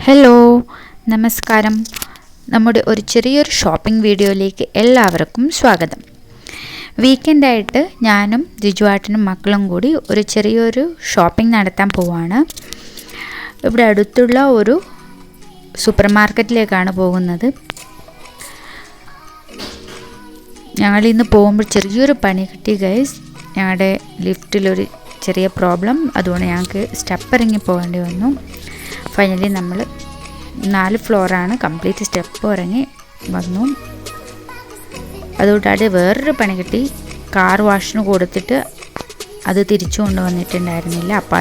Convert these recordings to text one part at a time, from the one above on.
Hello നമസ്കാരം. നമ്മുടെ ഒരു ചെറിയൊരു ഷോപ്പിംഗ് വീഡിയോയിലേക്ക് എല്ലാവർക്കും സ്വാഗതം. വീക്കെൻഡായിട്ട് ഞാനും ജിജുവാട്ടനും മക്കളും കൂടി ഒരു ചെറിയൊരു ഷോപ്പിംഗ് നടത്താൻ പോവാണ്. ഇവിടെ അടുത്തുള്ള ഒരു സൂപ്പർ മാർക്കറ്റിലേക്കാണ് പോകുന്നത്. ഞങ്ങളിന്ന് പോകുമ്പോൾ ചെറിയൊരു പണി കിട്ടി ഗൈസ്. ഞങ്ങളുടെ ലിഫ്റ്റിലൊരു ചെറിയ പ്രോബ്ലം, അതുകൊണ്ട് ഞങ്ങൾക്ക് സ്റ്റെപ്പ് ഇറങ്ങി പോകേണ്ടി വന്നു. ഫൈനലി നമ്മൾ 4 ഫ്ലോറാണ്, കംപ്ലീറ്റ് സ്റ്റെപ്പ് ഇറങ്ങി വന്നു. അതുകൊണ്ടാണ് വേറൊരു പണി കിട്ടി. കാർ വാഷിന് കൊടുത്തിട്ട് അത് തിരിച്ചു കൊണ്ടുവന്നിട്ടുണ്ടായിരുന്നില്ല. അപ്പോൾ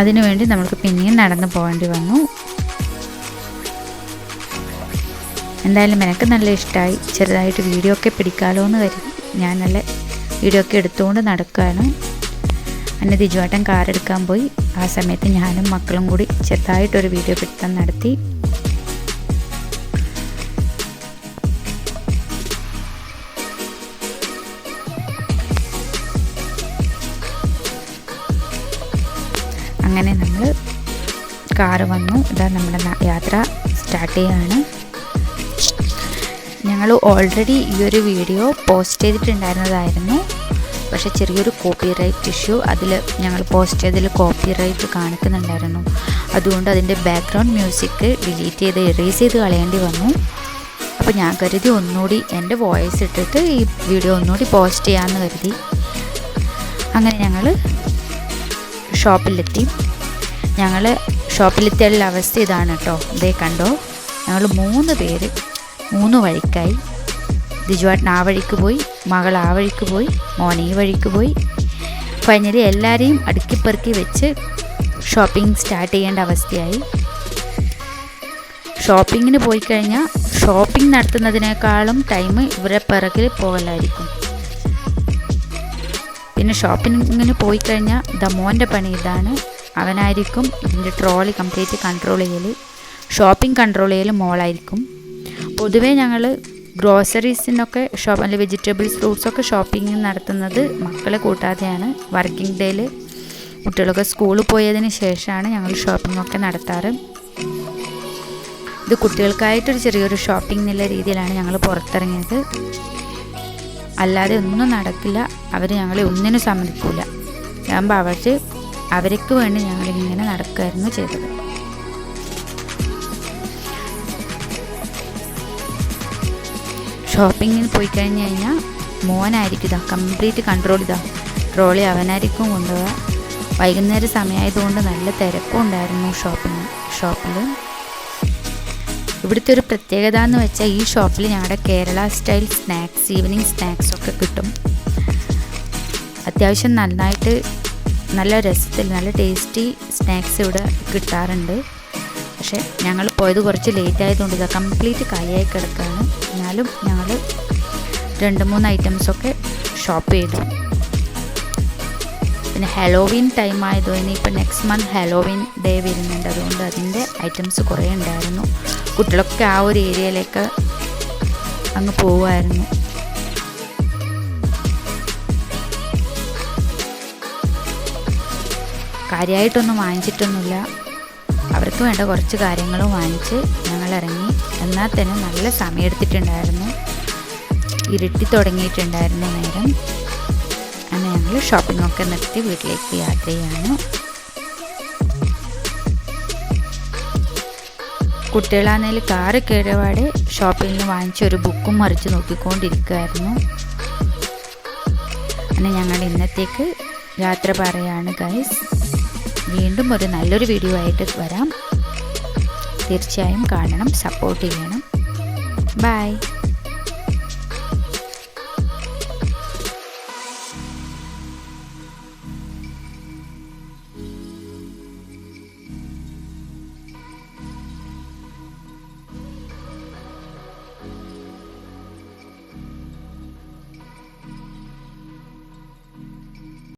അതിനു വേണ്ടി നമുക്ക് പിന്നെയും നടന്നു പോകേണ്ടി വന്നു. എന്തായാലും എനിക്ക് നല്ല ഇഷ്ടമായി. ചെറുതായിട്ട് വീഡിയോ ഒക്കെ പിടിക്കാമല്ലോ എന്ന് കരുതി ഞാൻ നല്ല വീഡിയോ ഒക്കെ എടുത്തുകൊണ്ട് നടക്കുകയാണ്. എന്നെ ജിജുവാട്ടൻ കാർ എടുക്കാൻ പോയി. ആ സമയത്ത് ഞാനും മക്കളും കൂടി ചെറുതായിട്ടൊരു വീഡിയോ പിടുത്തം നടത്തി. അങ്ങനെ നമ്മൾ കാറ് വന്നു. ഇതാ നമ്മുടെ യാത്ര സ്റ്റാർട്ട് ചെയ്യുകയാണ്. ഞങ്ങൾ ഓൾറെഡി ഈ ഒരു വീഡിയോ പോസ്റ്റ് ചെയ്തിട്ടുണ്ടായിരുന്നതായിരുന്നു. പക്ഷേ ചെറിയൊരു കോപ്പിറൈറ്റ് ഇഷ്യൂ, അതിൽ ഞങ്ങൾ പോസ്റ്റ് ചെയ്തതിൽ കോപ്പിറൈറ്റ് കാണിക്കുന്നുണ്ടായിരുന്നു. അതുകൊണ്ട് അതിൻ്റെ ബാക്ക്ഗ്രൗണ്ട് മ്യൂസിക് ഡിലീറ്റ് ചെയ്ത് എറേസ് ചെയ്ത് കളയേണ്ടി വന്നു. അപ്പോൾ ഞാൻ കരുതി ഒന്നുകൂടി എൻ്റെ വോയിസ് ഇട്ടിട്ട് ഈ വീഡിയോ ഒന്നുകൂടി പോസ്റ്റ് ചെയ്യാമെന്ന് കരുതി. അങ്ങനെ ഞങ്ങൾ ഷോപ്പിലെത്തി. ഞങ്ങൾ ഷോപ്പിലെത്തിയുള്ള അവസ്ഥ ഇതാണ് കേട്ടോ. ഇതേ കണ്ടോ, ഞങ്ങൾ 3 പേര് 3 വഴിക്കായി. ജിജുവാട്ടൻ ആ വഴിക്ക് പോയി, മകൾ ആ വഴിക്ക് പോയി, മോൻ ഈ വഴിക്ക് പോയി. ഫൈനലി എല്ലാവരെയും അടുക്കിപ്പെറുക്കി വെച്ച് ഷോപ്പിംഗ് സ്റ്റാർട്ട് ചെയ്യേണ്ട അവസ്ഥയായി. ഷോപ്പിങ്ങിന് പോയി കഴിഞ്ഞാൽ ഷോപ്പിംഗ് നടത്തുന്നതിനേക്കാളും ടൈം ഇവരെ പിറകിൽ പോകലായിരിക്കും. പിന്നെ ഷോപ്പിങ്ങിന് പോയി കഴിഞ്ഞാൽ മോൻ്റെ പണി ഇതാണ്. അവനായിരിക്കും ഇതിൻ്റെ ട്രോളി കംപ്ലീറ്റ് കൺട്രോൾ ചെയ്യൽ. ഷോപ്പിംഗ് കൺട്രോൾ ചെയ്യൽ മോളായിരിക്കും. പൊതുവേ ഞങ്ങൾ ഗ്രോസറീസിനൊക്കെ അല്ലെങ്കിൽ വെജിറ്റബിൾസ് ഫ്രൂട്ട്സൊക്കെ ഷോപ്പിംഗ് നടത്തുന്നത് മക്കളെ കൂട്ടാതെയാണ്. വർക്കിംഗ് ഡേയിൽ കുട്ടികളൊക്കെ സ്കൂളിൽ പോയതിന് ശേഷമാണ് ഞങ്ങൾ ഷോപ്പിംഗൊക്കെ നടത്താറ്. ഇത് കുട്ടികൾക്കായിട്ടൊരു ചെറിയൊരു ഷോപ്പിംഗ് എന്നുള്ള രീതിയിലാണ് ഞങ്ങൾ പുറത്തിറങ്ങിയത്. അല്ലാതെ ഒന്നും നടക്കില്ല. അവർ ഞങ്ങളെ ഒന്നിനും സമ്മതിക്കില്ല. ആകുമ്പോൾ അവർക്ക് വേണ്ടി ഞങ്ങളിങ്ങനെ നടക്കുകയായിരുന്നു ചെയ്തത്. ഷോപ്പിങ്ങിന് പോയി കഴിഞ്ഞ് കഴിഞ്ഞാൽ മോനായിരിക്കും കംപ്ലീറ്റ് കൺട്രോൾ ട്രോളി അവനായിരിക്കും കൊണ്ടുപോവുക. വൈകുന്നേരം സമയമായതുകൊണ്ട് നല്ല തിരക്കും ഉണ്ടായിരുന്നു ഷോപ്പിൽ. ഇവിടുത്തെ ഒരു പ്രത്യേകത എന്ന് വെച്ചാൽ ഈ ഷോപ്പിൽ ഞങ്ങളുടെ കേരള സ്റ്റൈൽ സ്നാക്സ്, ഈവനിങ് സ്നാക്സൊക്കെ കിട്ടും. അത്യാവശ്യം നന്നായിട്ട് നല്ല രസത്തിൽ നല്ല ടേസ്റ്റി സ്നാക്സ് ഇവിടെ കിട്ടാറുണ്ട്. പക്ഷേ ഞങ്ങൾ പോയത് കുറച്ച് ലേറ്റ് ആയതുകൊണ്ട് ഇത് കംപ്ലീറ്റ് കാലിയായി കിടക്കുകയാണ്. എന്നാലും ഞങ്ങൾ 2-3 ഐറ്റംസൊക്കെ ഷോപ്പ് ചെയ്തു. പിന്നെ ഹലോവീൻ ടൈം ആയതോ, ഇനിയിപ്പോൾ നെക്സ്റ്റ് മന്ത് ഹലോവീൻ ഡേ വരുന്നുണ്ട്. അതുകൊണ്ട് അതിൻ്റെ ഐറ്റംസ് കുറേ ഉണ്ടായിരുന്നു. കുട്ടികളൊക്കെ ആ ഒരു ഏരിയയിലേക്ക് അങ്ങ് പോവുമായിരുന്നു. കാര്യമായിട്ടൊന്നും വാങ്ങിച്ചിട്ടൊന്നുമില്ല. അവർക്ക് വേണ്ട കുറച്ച് കാര്യങ്ങളും വാങ്ങിച്ച് ഞങ്ങൾ ഇറങ്ങി. എന്നാൽ തന്നെ നല്ല സമയം എടുത്തിട്ടുണ്ടായിരുന്നു. ഇരുട്ടി തുടങ്ങിയിട്ടുണ്ടായിരുന്നു നേരം. അങ്ങനെ ഞങ്ങൾ ഷോപ്പിങ്ങൊക്കെ നിർത്തി വീട്ടിലേക്ക് യാത്ര ചെയ്യാണ്. കുട്ടികളാണെങ്കിൽ കാറ് കേടുപാടെ ഷോപ്പിൽ നിന്ന് വാങ്ങിച്ച ഒരു ബുക്കും മറിച്ച് നോക്കിക്കൊണ്ടിരിക്കുകയായിരുന്നു. അങ്ങനെ ഞങ്ങൾ ഇന്നത്തേക്ക് യാത്ര പറയാണ് ഗൈസ്. വീണ്ടും ഒരു നല്ലൊരു വീഡിയോ ആയിട്ട് വരാം. തീർച്ചയായും കാണണം, സപ്പോർട്ട് ചെയ്യണം. ബൈ.